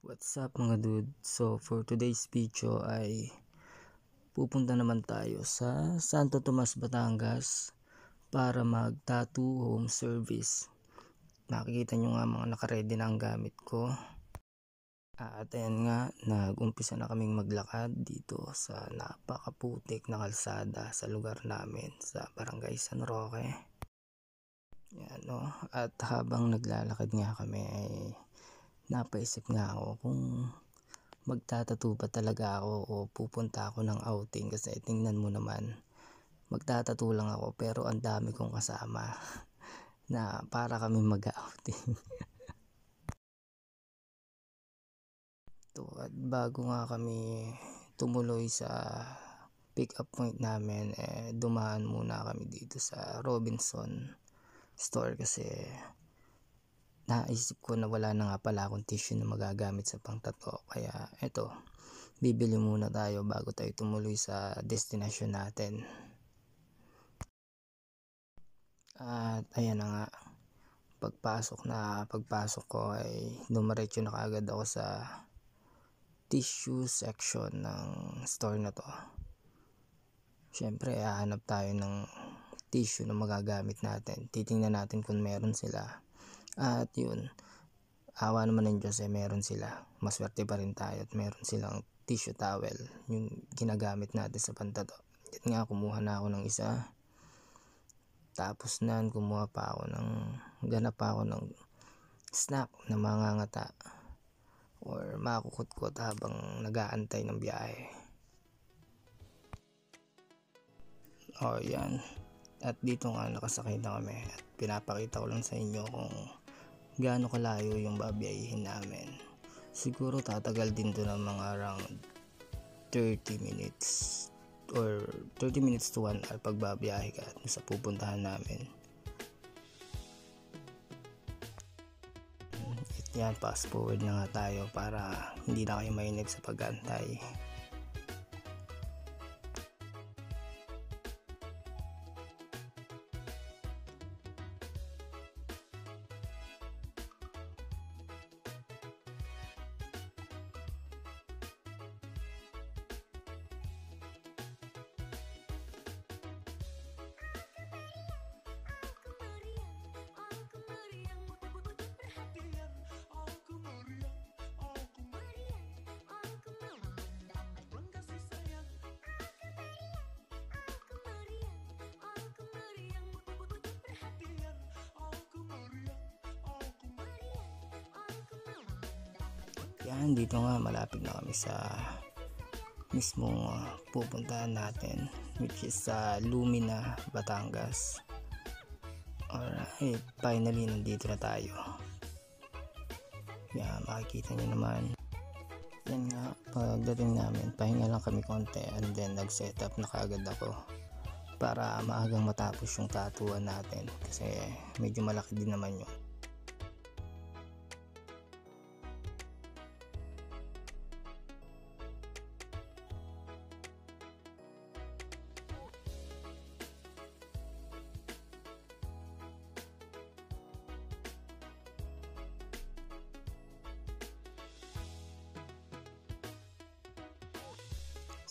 What's up mga dude? So for today's video ay pupunta naman tayo sa Santo Tomas, Batangas para mag tattoo home service. Makikita nyo nga mga nakaredy na ang gamit ko. At ayan nga, nag-umpisa na kaming maglakad dito sa napakaputik na kalsada sa lugar namin sa Barangay San Roque. Yan, no? At habang naglalakad nga kami ay napaisip nga ako kung magtatattoo ba talaga ako o pupunta ako ng outing, kasi tingnan mo naman, magtatattoo lang ako pero ang dami kong kasama na para kami mag-outing. At bago nga kami tumuloy sa pick up point namin, dumaan muna kami dito sa Robinson store kasi naisip ko na wala na nga pala akong tissue na magagamit sa pangtato, kaya eto, bibili muna tayo bago tayo tumuloy sa destination natin. At ayan na nga, pagpasok ko ay dumiretso na kaagad ako sa tissue section ng store na to. Syempre hahanap tayo ng tissue na magagamit natin, titingnan natin kung meron sila. At yun, awa naman ng Diyos meron sila. Maswerte pa rin tayo at meron silang tissue towel, yung ginagamit natin sa pantato. Yan nga, kumuha na ako ng isa. Tapos nan, ganap pa ako ng snack na mangangata or makukutkot habang nag-aantay ng biyahe. O yan. At dito nga nakasakay na kami at pinapakita ko lang sa inyo kung gaano kalayo yung babiyahin namin. Siguro tatagal din to ng mga around 30 minutes or 30 minutes to 1 hour pagbabiyahe ka sa pupuntahan namin. At yan, fast forward na nga tayo para hindi na kayo mainip sa pag-antay. Yan, dito nga malapit na kami sa mismong pupuntahan natin, which is sa Lumina, Batangas. Alright, finally nandito na tayo. Yan, makikita nyo naman. Yan nga, pagdating namin, pahinga lang kami konti and then nag-set up na kaagad ako para maagang matapos yung tattooan natin kasi medyo malaki din naman yun.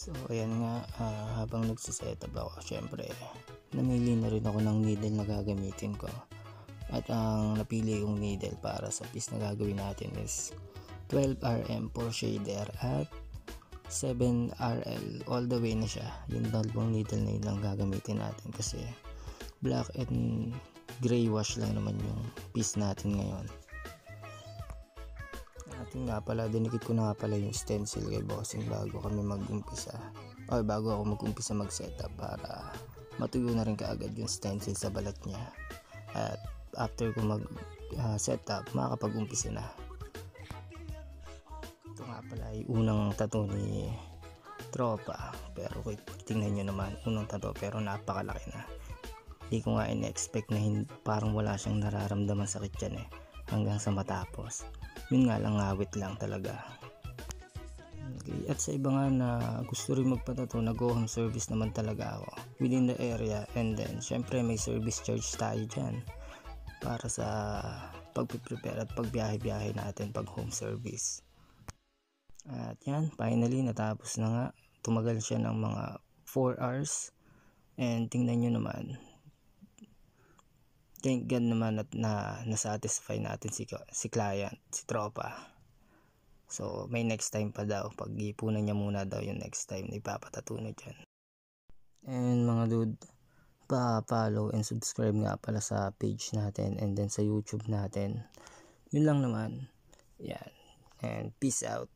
So ayan nga, habang nagsiset up ako, syempre namili na rin ako ng needle na gagamitin ko. At ang napili kong needle para sa piece na gagawin natin is 12RM for shader at 7RL all the way na siya. Yung dalawang needle na yun lang gagamitin natin kasi black and gray wash lang naman yung piece natin ngayon. Ating nga pala, dinikit ko na nga pala yung stencil kay bossing bago ako mag-umpisa mag-setup para matuyo na rin kaagad yung stencil sa balat niya. At after ko mag-setup, makakapag-umpisa na. Ito nga pala ay unang tattoo ni tropa, pero tingnan nyo naman, unang tattoo pero napakalaki na. Hindi ko nga in-expect na parang wala siyang nararamdaman sakit yan hanggang sa matapos. Yun nga lang, ngawit lang talaga. Okay. At sa iba nga na gusto rin magpatato, nag-go home service naman talaga ako within the area, and then syempre may service charge tayo dyan para sa pag-prepare at pagbiyahe-biyahe natin pag home service. At yan, finally natapos na nga. Tumagal siya ng mga 4 hours. And tingnan nyo naman, thank God naman at na-satisfy natin si client, si tropa. So may next time pa daw, pag-ipunan niya muna daw yung next time na ipapatato na dyan. And mga dude, pa-follow and subscribe nga pala sa page natin and then sa YouTube natin. Yun lang naman. Yan. And peace out.